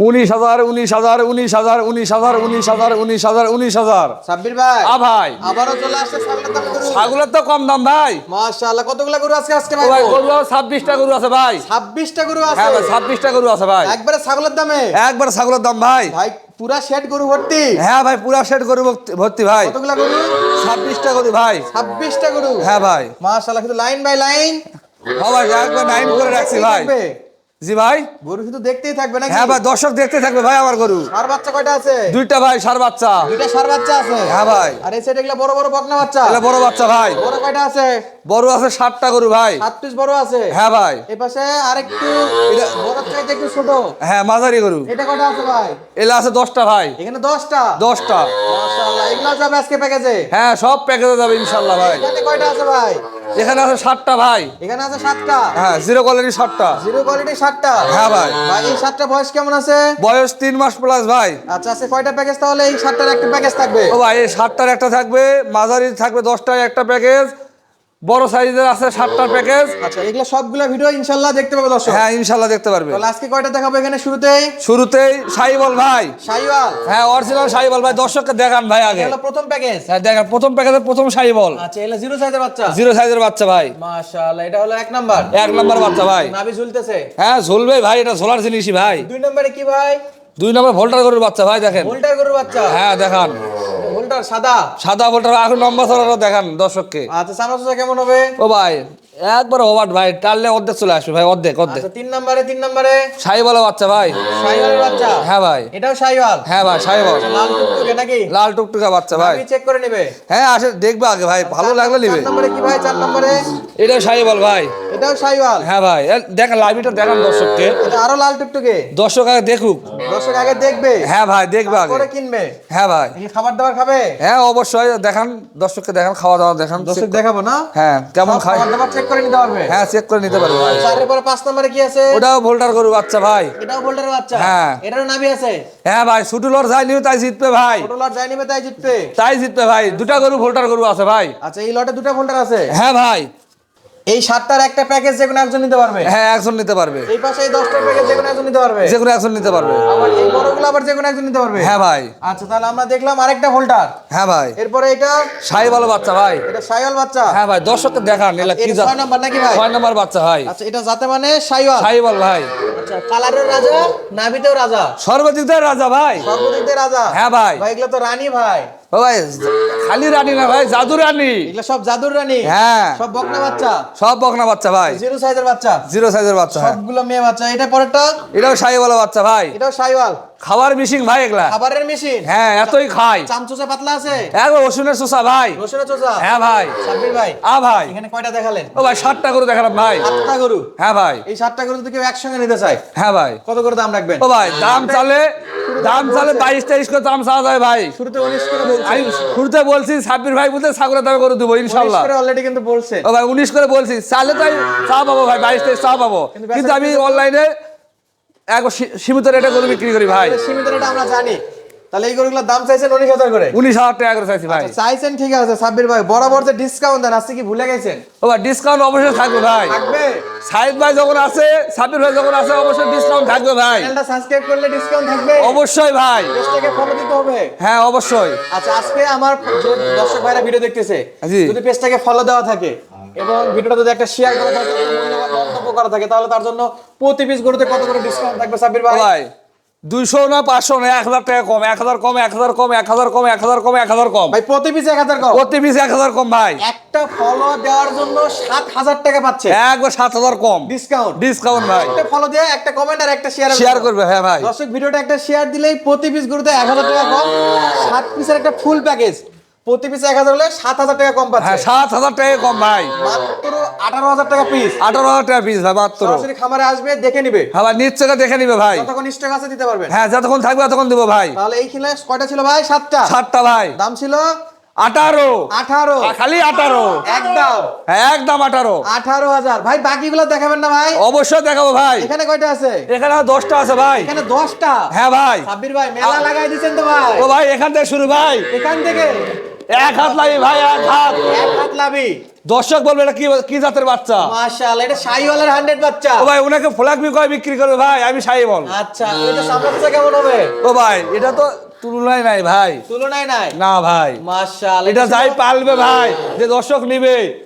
19,000 সাব্বির ভাই ভাই আবারও চলে আসছে ছাগলের তো কম দাম ভাই। মাশাআল্লাহ কতগুলা গরু আজকে ভাই? ভাই গরু 26টা গরু আছে ভাই। 26টা গরু আছে? হ্যাঁ ভাই 26টা গরু আছে ভাই। একবারে ছাগলের দামে? একবারে ছাগলের দাম ভাই। ভাই পুরা শেড গরু ভর্তি? হ্যাঁ ভাই পুরা শেড গরু ভর্তি ভাই। কতগুলা গরু? 26টা গরু ভাই। 26টা গরু? হ্যাঁ ভাই মাশাআল্লাহ কিন্তু লাইন বাই লাইন। হ্যাঁ ভাই একবার 9 করে রাখছি ভাই। জি ভাই গরু শুধু দেখতেই থাকবে নাকি? হ্যাঁ ভাই দর্শক দেখতে থাকবে ভাই আমার গরু। ষাঁড় বাচ্চা কয়টা আছে? দুইটা ভাই ষাঁড় বাচ্চা। দুইটা ষাঁড় বাচ্চা আছে? হ্যাঁ ভাই। আর এই সাইডে এগুলা বড় বড় বকনা বাচ্চা? এগুলা বড় বাচ্চা ভাই। বড় কয়টা আছে? বড় আছে 7টা গরু ভাই। 7 পিস বড় আছে? হ্যাঁ ভাই। এই পাশে আরেকটু বড় চাইতে একটু ছোট? হ্যাঁ মাঝারি গরু। এটা কয়টা আছে ভাই? এলা আছে 10টা ভাই। এখানে 10টা? 10টা। মাশাআল্লাহ এগুলা যাবে আজকে প্যাকেজে? হ্যাঁ সব প্যাকেজে যাবে ইনশাআল্লাহ ভাই। এখানে কয়টা আছে ভাই? এখানে আছে 7টা ভাই। এখানে আছে 7টা? হ্যাঁ জিরো কোয়ালিটি 7টা। জিরো কোয়ালিটি 7টা? হ্যাঁ ভাই। ভাই এই 7টা বয়স কেমন আছে? বয়স 3 মাস প্লাস ভাই। আচ্ছা আছে কয়টা প্যাকেজ তাহলে? এই 7টার একটা প্যাকেজ থাকবে? ও ভাই এই 7টার একটা থাকবে, মাঝারি থাকবে 10টার একটা প্যাকেজ, বড় সাইজের আছে 7টার প্যাকেজ। আচ্ছা এগুলা সবগুলা ভিডিও ইনশাআল্লাহ দেখতে পাবে দর্শক? হ্যাঁ ইনশাআল্লাহ দেখতে পারবে। তাহলে আজকে কয়টা দেখাবো এখানে শুরুতেই শাহিওয়াল ভাই। শাহিওয়াল? হ্যাঁ অরিজিনাল শাহিওয়াল ভাই, দর্শককে দেখান ভাই আগে। এটা হলো প্রথম প্যাকেজ? হ্যাঁ দেখান প্রথম প্যাকেজের প্রথম শাহিওয়াল। আচ্ছা এলা জিরো সাইজের বাচ্চা? জিরো সাইজের বাচ্চা ভাই। মাশাআল্লাহ এটা হলো 1 নাম্বার? 1 নাম্বার বাচ্চা ভাই। নাভি ঝুলতেছে? হ্যাঁ ঝুলবে ভাই, এটা ঝোলার জিনিসই ভাই। 2 নম্বরে কি ভাই? 2 নম্বর ভোল্টার গরুর বাচ্চা ভাই, দেখেন। ভোল্টার গরুর বাচ্চা? হ্যাঁ দেখান। ভোল্টার সাদা? সাদা ভোল্টার, এখন নম্বর ছড়ানো দেখান দর্শককে। আচ্ছা চামড়া কেমন হবে? ও ভাই একবার ওভার ভাই, টানলে অর্ধেক চলে আসবে ভাই, অর্ধেক। আচ্ছা 3 নম্বরে? শাহিওয়াল বাচ্চা ভাই। শাহিওয়ালের বাচ্চা? হ্যাঁ ভাই। এটাও শাহিওয়াল? হ্যাঁ ভাই শাহিওয়াল। লাল টুকটুকে নাকি? লাল টুকটুকা বাচ্চা ভাই। আমি চেক করে নেবে? হ্যাঁ আসে দেখবে আগে ভাই, ভালো লাগলে নিবে। 4 নম্বরে কি ভাই? 4 নম্বরে? এটাও শাহিওয়াল ভাই। এটাও শাহিওয়াল? হ্যাঁ ভাই দেখেন, লাইভটা দেখান দর্শককে। আচ্ছা আরো লাল টুকটুকে? দর্শক আগে দেখুক। দর্শক আগে দেখবে? হ্যাঁ ভাই দেখবে আগে, পরে কিনবে? হ্যাঁ ভাই। এই খাবার দাবার খাবে? হ্যাঁ অবশ্যই দেখান, দর্শককে দেখান, খাওয়া দাওয়া দেখান। দর্শক দেখাবো না? হ্যাঁ কেমন খায়, খাবার দাবার চেক করে নিতে পারবে? হ্যাঁ চেক করে নিতে পারবে ভাই। তারপরে 5 নম্বরে কি আছে? ওটাও ভোল্টার গরু বাচ্চা ভাই। এটাও ভোল্টারের বাচ্চা? হ্যাঁ। এটারও নাভি আছে? হ্যাঁ ভাই ছুটুলর যাই নিও তাই জিতবে ভাই। ছোট লট যাই নিবে তাই জিতবে? তাই জিতবে ভাই, দুটা গরু ভোল্টার গরু আছে ভাই। আচ্ছা এই লটে 2টা ভোল্টার আছে? হ্যাঁ ভাই। এই 7টার একটা প্যাকেজ যে কোনো একজন নিতে পারবে? হ্যাঁ একজন নিতে পারবে। এই পাশে এই 10টার প্যাকেজ যে কোনো একজন নিতে পারবে? যে কোনো একজন নিতে পারবে। আবার এই বড়গুলো আবার যে কোনো একজন নিতে পারবে? হ্যাঁ ভাই। আচ্ছা তাহলে আমরা দেখলাম আরেকটা ভোল্টার। হ্যাঁ ভাই। এরপরে এটা শাহিওয়াল বাচ্চা ভাই। এটা শাহিওয়াল বাচ্চা? হ্যাঁ ভাই দর্শককে দেখান এলা কি জাত। 6 নাম্বার নাকি ভাই? 6 নাম্বার বাচ্চা ভাই। আচ্ছা এটা জাতে মানে শাহিওয়াল? শাহিওয়াল ভাই। আচ্ছা কালারের রাজা, নাভিতেও রাজা? সর্বদিক দিয়ে রাজা ভাই। সর্বদিক দিয়ে রাজা? হ্যাঁ ভাই। ভাই এগুলো তো রানী ভাই। ও ভাই খালি রানী না ভাই, জাদু রানী। এগুলো সব জাদুর রানী? হ্যাঁ সব বকনা বাচ্চা? সব বকনা বাচ্চা ভাই। জিরো সাইজের বাচ্চা? জিরো সাইজের বাচ্চা। হ্যাঁ সবগুলো মেয়ে বাচ্চা। এটা পরেরটা? এটাও শাহিওয়াল বাচ্চা ভাই। এটাও শাহিওয়াল? খাবার মিশিং ভাই এগুলা। খাবারের মেশিন? হ্যাঁ এতই খায়। চামচুচা পাতলা আছে? একবার রসুনের চোষা ভাই। রসুনের চোষা? হ্যাঁ ভাই। সাব্বির ভাই ভাই এখানে কয়টা দেখালেন? ও ভাই 7টা গরু দেখালাম ভাই। 7টা গরু? হ্যাঁ ভাই। এই 7টা গরু যদি কেউ একসঙ্গে নিতে চায় হ্যাঁ ভাই। কত করে দাম রাখবেন? ও ভাই দাম চালে 22-23 করে দাম চাওয়া যায় ভাই। শুরুতে 19 করে বলছে? আমি শুরুতে বলছি সাব্বির ভাই বলতে ছাগলের দামে করে দেবো 19 ইনশাল্লাহ। করে অলরেডি কিন্তু বলছে। ও ভাই 19 করে বলছি, চালে তাই চা পাবো ভাই, 22-23 চা পাবো, কিন্তু আমি অনলাইনে একবার সীমিত রেটে গরু বিক্রি করি ভাই। সীমিত রেটে আমরা জানি। তাহলে এই গরুগুলোর দাম চাইছেন 19,000 করে? 19,000 টাকা করে চাইছি ভাই। চাইছেন ঠিক আছে সাব্বির ভাই, বরাবর যে ডিসকাউন্ট দেন আজকে কি ভুলে গেছেন? ও ভাই ডিসকাউন্ট অবশ্যই থাকবে ভাই। থাকবে? সাইদ ভাই যখন আছে, সাব্বির ভাই যখন আছে, অবশ্যই ডিসকাউন্ট থাকবে ভাই। চ্যানেলটা সাবস্ক্রাইব করলে ডিসকাউন্ট থাকবে? অবশ্যই ভাই। পেজটাকে ফলো দিতে হবে? হ্যাঁ অবশ্যই। আচ্ছা আজকে আমার যে দর্শক ভাইরা ভিডিও দেখতেছে জি। যদি পেজটাকে ফলো দেওয়া থাকে এবং ভিডিওটা যদি একটা শেয়ার করা থাকে, মূল্যবান মন্তব্য করা থাকে, তাহলে তার জন্য প্রতি পিস গরুতে কত করে ডিসকাউন্ট থাকবে সাব্বির ভাই? ভাই 200 না 500 না 1000 টাকা কম, 1000 কম, 1000 কম, 1000 কম, 1000 কম, 1000 কম ভাই প্রতি পিস 1000 কম? প্রতি পিস 1000 কম ভাই। একটা ফলো দেওয়ার জন্য 7000 টাকা পাচ্ছে একবার 7000 কম ডিসকাউন্ট ভাই। একটা ফলো দিয়ে একটা কমেন্ট আর একটা শেয়ার করবে। হ্যাঁ ভাই। দর্শক ভিডিওটা একটা শেয়ার দিলেই প্রতি পিস গরুতে 1000 টাকা কম। 7 পিসের একটা ফুল প্যাকেজ, প্রতি পিস 1000 হলে 7000 টাকা কম পাচ্ছে। হ্যাঁ 7000 টাকা কম ভাই। মাত্র 18000 টাকা পিস। 18000 টাকা পিস ভাই মাত্র। সরাসরি খামারে আসবে, দেখে নিবে। হ্যাঁ ভাই নিশ্চয় দেখে নিবে ভাই। যতক্ষণ স্টক আছে দিতে পারবেন? হ্যাঁ যতক্ষণ থাকবে ততক্ষণ দেব ভাই। তাহলে এই কিলো কয়টা ছিল ভাই? 7টা। 7টা ভাই। দাম ছিল 18 খালি 18 একদম। হ্যাঁ একদম 18,000 ভাই। বাকিগুলো দেখাবেন না ভাই? অবশ্যই দেখাবো ভাই। এখানে কয়টা আছে? এখানে 10টা আছে ভাই। এখানে 10টা? হ্যাঁ ভাই। সাব্বির ভাই মেলা লাগাই দিয়েছেন তো ভাই। ও ভাই এখান থেকে শুরু ভাই। এখান থেকে এক হাত লাগি ভাই, এক হাত। এক হাত লাভি। দর্শক বলবে এটা কি কি জাতের বাচ্চা? মাশাআল্লাহ, এটা শাহিওয়ালের 100 বাচ্চা। ও ভাই ওনাকে ফ্ল্যাগ কয় বিক্রি করবে ভাই, আমি শাহিওয়াল। আচ্ছা, এটা সামলাতে কেমন হবে? ও ভাই এটা তো তুলনায় নাই ভাই, তুলনায় নাই না ভাই। মাশাআল্লাহ, এটা যাই পালবে ভাই, যে দর্শক নিবে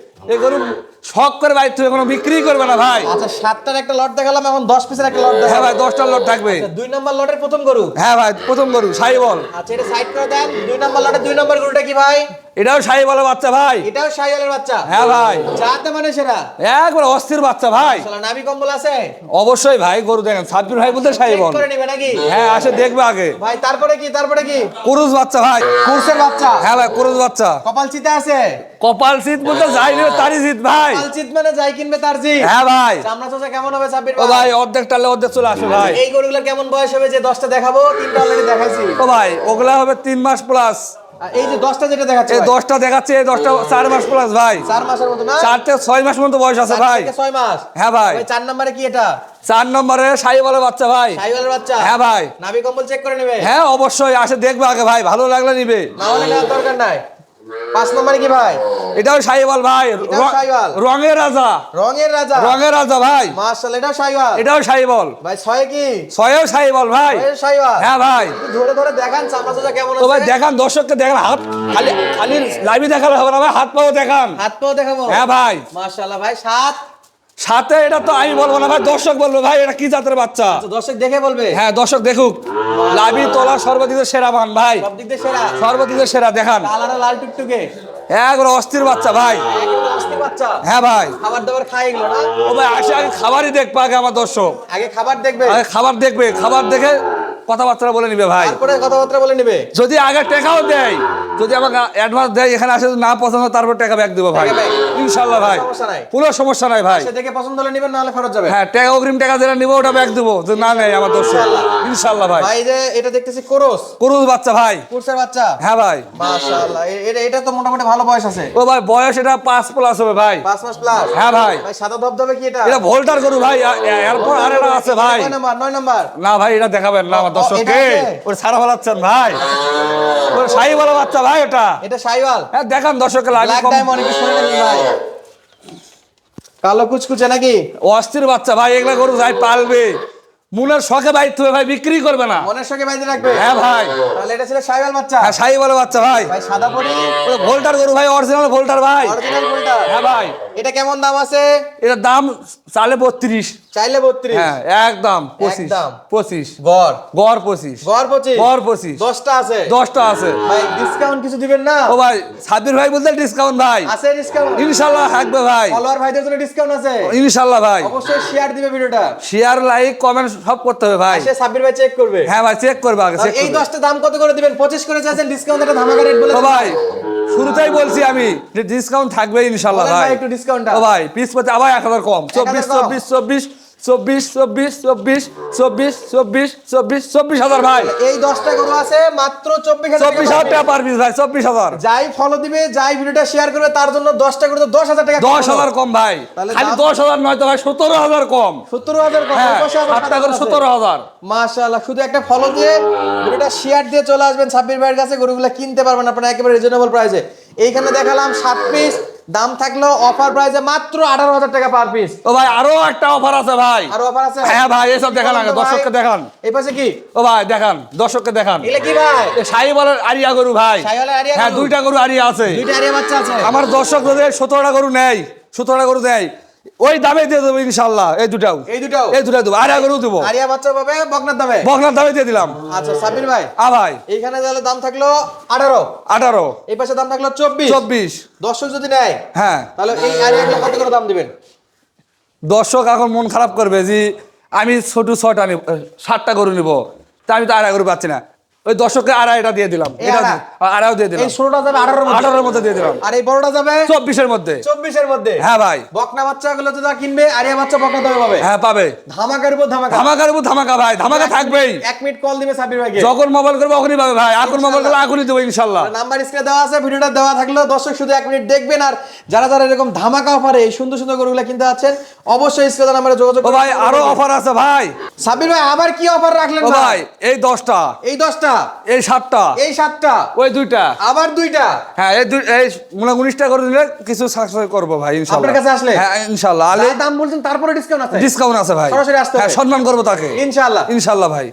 এই গরু শখ করে ভাই, তুই কোনো বিক্রি করবে না ভাই। আচ্ছা, 7টার একটা লট দেখালাম, এখন 10 পিসের একটা লট হ্যাঁ দেখাবো। ভাই 10টা লট থাকবে। 2 নম্বর লটের প্রথম গরু। হ্যাঁ ভাই প্রথম গরু শাহিওয়াল। আচ্ছা, এটা সাইড করে দেন। 2 নম্বর লটের 2 নম্বর গরুটা কি ভাই? এটাও শাহিওয়ালের বাচ্চা ভাই। এটাও শাহিওয়ালের বাচ্চা। হ্যাঁ ভাই জাতে মানে সেরা। একবার অস্থির বাচ্চা ভাই। মাশাআল্লাহ, নাভি কম্বল আছে? অবশ্যই ভাই, গরু দেখেন সাব্বির ভাই বলতে চেক শাহিওয়াল। করে নিবে নাকি? হ্যাঁ আসে দেখবে আগে। ভাই তারপরে কি? তারপরে কি? কুরুজ বাচ্চা ভাই। কুরসের বাচ্চা। হ্যাঁ ভাই কুরুজ বাচ্চা। কপাল চিতা আছে? কপাল শীত বলতে যাই নিবে তারই শীত ভাই। কপাল চিত মানে যাই কিনবে তার জি। হ্যাঁ ভাই। চামড়া চোষা কেমন হবে সাব্বির ও ভাই অর্ধেক টালে অর্ধেক চলে আসে ভাই। এই গরুগুলোর কেমন বয়স হবে? যে 10টা দেখাবো, 3টা অলরেডি দেখাইছি। ও ভাই ওগুলা হবে 3 মাস প্লাস। আর এই যে 10টা যেটা দেখাচ্ছে এই ভাই, 10টা দেখাচ্ছে, এই 10টা 4 মাস প্লাস ভাই। 4 মাসের মতো না? 4 থেকে 6 মাস মতো বয়স আছে 4 ভাই। থেকে 6 মাস। হ্যাঁ ভাই। ভাই 4 নম্বরে কি এটা? 4 নম্বরে শাহিওয়ালের বাচ্চা ভাই। শাহিওয়ালের বাচ্চা। হ্যাঁ ভাই। নাভি কম্বল চেক করে নেবে? হ্যাঁ অবশ্যই আসে দেখবে আগে ভাই, ভালো লাগলে নিবে, না হলে নেওয়ার দরকার নাই। 5 নম্বরে কি ভাই? এটাও শাহিওয়াল ভাই। এটাও শাহিওয়াল। রঙের রাজা, রঙের রাজা। রঙের রাজা ভাই। মাশাআল্লাহ, এটাও শাহিওয়াল। এটাও শাহিওয়াল ভাই 6 কি? 6ও শাহিওয়াল ভাই। ছয়ের শাহিওয়াল। হ্যাঁ ভাই। একটু ধরে ধরে দেখান চামড়া চোষা কেমন তো ভাই আছে। দেখান, দর্শককে দেখান, হাত খালি খালি লাইভে দেখালে হবে না ভাই, হাত পাও দেখান। হাত পাও দেখাবো? হ্যাঁ ভাই। মাশাআল্লাহ ভাই 7। সাথে এটা তো আমি বলবো না ভাই, দর্শক বলবে ভাই এটা কি জাতের বাচ্চা। তো দর্শক দেখে বলবে। হ্যাঁ দর্শক দেখুক, লাভি তোলা সর্বদিকের সেরা মান ভাই, সব দিক দিয়ে সেরা। সর্বদিকের সেরা দেখান। কালারটা লাল টুকটুকে। একবার অস্থির বাচ্চা ভাই। একেবারে অস্থির বাচ্চা। হ্যাঁ ভাই। খাবার দাবার খায় এগুলো না? ও ভাই আসে আগে খাবারই দেখবে আগে আমার দর্শক, আগে খাবার দেখবে, আগে খাবার দেখবে, খাবার দেখে কথাবার্তা বলে নিবে ভাই। তারপরে কথাবার্তা বলে নেবে। যদি আগে টাকাও দেয়, যদি আমাকে অ্যাডভান্স দেয়, এখানে আসে যদি না পছন্দ তারপর টাকা ব্যাক দেবো ভাই টাকা back। ইনশাল্লাহ ভাই, সমস্যা নাই। কোনো সমস্যা নাই ভাই। সে দেখে পছন্দ হলে নেবেন, না হলে ফেরত যাবে। হ্যাঁ টাকা অগ্রিম টাকা যেটা নিবো ওটা ব্যাক দেবো, যদি না নেয় আমার দর্শক ইনশাল্লাহ ভাই। ভাই যে এটা দেখতেছি কোরস, কুরুজ বাচ্চা ভাই। কোরসের বাচ্চা। হ্যাঁ ভাই। মাশাআল্লাহ, এটা তো মোটামুটি ভালো বয়স আছে। ও ভাই বয়স এটা 5 প্লাস হবে ভাই। 5 মাস প্লাস। হ্যাঁ ভাই। ভাই সাদা ধবধবে কি এটা? এটা ভোল্টার গরু ভাই, এরপর আরেকটা আছে ভাই। 9 নাম্বার। না ভাই এটা দেখাবেন না আমার এটা দর্শককে, আছে? ওটা সারা ফেলাচ্ছেন ভাই। ওটা শাহিওয়ালা বাচ্চা ভাই ওটা। এটা শাহিওয়াল। হ্যাঁ দেখান দর্শককে লাইভ। ব্ল্যাক ডায়মন্ড কি শুনে নাকি ভাই? কালো কুচকুচে নাকি? অস্থির বাচ্চা ভাই, এগুলা গরু যাই পালবে মনের শখে ভাই, তুই ভাই বিক্রি করবে না। মনের সঙ্গে বাইতে রাখবে। হ্যাঁ ভাই। তাহলে এটা ছিল শাহিওয়াল বাচ্চা। হ্যাঁ শাহিওয়ালা বাচ্চা ভাই। ভাই সাদা পরি ওটা ভোল্টার গরু ভাই, অরিজিনাল ভোল্টার ভাই। অরিজিনাল কোনটা? হ্যাঁ ভাই। এটা কেমন দাম আছে? এটার দাম চালে 32। চাইলে 32। হ্যাঁ একদম 25। একদম। 25 গড় গড় 25। গড় 25। গড় 25। 10টা আছে। 10টা আছে। ভাই ডিসকাউন্ট কিছু দিবেন না? ও ভাই সাব্বির ভাই বলতে ডিসকাউন্ট ভাই আছে ডিসকাউন্ট? ইনশাল্লাহ থাকবে ভাই, ফলোয়ার ভাইদের জন্য ডিসকাউন্ট আছে। ইনশাল্লাহ ভাই। অবশ্যই শেয়ার দিবে ভিডিওটা। শেয়ার লাইক কমেন্ট সব করতে হবে ভাই। সে সাব্বির ভাই চেক করবে। হ্যাঁ ভাই চেক করবে আগে, চেক এই করবে। 10টা দাম কত করে দিবেন? 25 করে চাইছেন, ডিসকাউন্ট একটা ধামাকা রেট বলে ও দেন। ভাই শুরুতেই বলছি আমি যে ডিসকাউন্ট থাকবে ইনশাল্লাহ বলেন ভাই। ভাই একটু ডিসকাউন্টটা। ও ভাই পিস পেতে আবার 1000 কম। 24 কম। 24 24 24 24 24 24 24 24,000 ভাই। এই 10টা গরু আছে মাত্র 24,000 টাকা। 24,000 টাকা পার পিস ভাই, 24,000। যাই ফলো দিবে, যাই ভিডিওটা শেয়ার করবে, তার জন্য 10টা করে 10,000 টাকা। 10,000 কম ভাই, তাহলে খালি দাম- 10,000 নয় তো ভাই, 17,000 কম। 17,000 কম। হ্যাঁ 10,000 7টা করে 17,000। মাশাআল্লাহ, শুধু একটা ফলো দিয়ে ভিডিওটা শেয়ার দিয়ে চলে আসবেন সাব্বির ভাইয়ের কাছে, গরুগুলো কিনতে পারবেন আপনারা একেবারে রিজনেবল প্রাইসে। এইখানে দেখালাম 7 পিস, দাম থাকলো অফার প্রাইসে মাত্র 18,000 টাকা পার পিস। ও ভাই আরো একটা অফার আছে ভাই। আরো অফার আছে? হ্যাঁ ভাই এসব দেখান আগে, দর্শককে দেখান। এই পাশে কি? ও ভাই দেখান, দর্শককে দেখান। এগুলা কি ভাই? শাহিওয়ালের আরিয়া গরু ভাই। শাহিওয়ালের আরিয়া হ্যাঁ গরু? 2টা গরু আরিয়া আছে। 2টা আরিয়া বাচ্চা আছে। আমার দর্শক যদি 17টা গরু নেয়, 17টা গরু দেয়, ওই দামে দিয়ে দেবো ইনশাল্লাহ। এই দুটাও এই দুটাও? এই দুটা দেবো, আরিয়া গরু দেবো, আরিয়া বাচ্চা পাবে বকনার দামে। বকনার দামে দিয়ে দিলাম। আচ্ছা সাব্বির ভাই, ভাই এইখানে তাহলে দাম থাকলো 18, 18 এই পাশে দাম থাকলো 24। 24। দর্শক যদি নেয় হ্যাঁ তাহলে এই আরিয়াগুলো কত করে দাম দিবেন? দর্শক এখন মন খারাপ করবে যে আমি ছোট 6টা নিব, 7টা গরু নিব, তা আমি তো আড়াই গরু পাচ্ছি না। ওই দর্শককে আড়াইটা দিয়ে দিলাম, এই এটা আড়াই? আড়াইও দিয়ে দিলাম। এই 16টা যাবে 18 এর মধ্যে, 18 এর মধ্যে দিয়ে দিলাম, আর এই বড়টা যাবে 24 এর মধ্যে। 24 এর মধ্যে। হ্যাঁ ভাই। বকনা বাচ্চাগুলো তো যা কিনবে, আরিয়া বাচ্চা বকনা দামে পাবে। হ্যাঁ পাবে। ধামাকার উপর ধামাকা। ধামাকার উপর ধামাকা ভাই, ধামাকা থাকবেই। 1 মিনিট কল দিবে সাব্বির ভাইকে, যখন মোবাইল করবে তখনই পাবে ভাই, এখন মোবাইল করলে এখনই দেবো ইনশাল্লাহ। নাম্বার স্ক্রিনে দেওয়া আছে, ভিডিওটা দেওয়া থাকলো, দর্শক শুধু 1 মিনিট দেখবেন। আর যারা যারা এরকম ধামাকা অফারে এই সুন্দর সুন্দর গরুগুলো কিনতে আছেন, অবশ্যই স্ক্রিনে নাম্বারে যোগাযোগ ও ভাই আরো অফার আছে ভাই। সাব্বির ভাই আবার কি অফার রাখলেন ও ভাই এই 10টা, এই 10টা এই 7টা, এই 7টা, ওই 2টা, আবার 2টা। হ্যাঁ এই 19টা করে দিলে কিছু সাকসেস করবো ভাই ইনশাআল্লাহ। আপনার কাছে আসলে? হ্যাঁ ইনশাআল্লাহ। যা দাম বলছেন তারপরে ডিসকাউন্ট আছে? ডিসকাউন্ট আছে ভাই, সরাসরি আসতে হবে। হ্যাঁ সম্মান করবো তাকে ইনশাআল্লাহ। ইনশাআল্লাহ ভাই।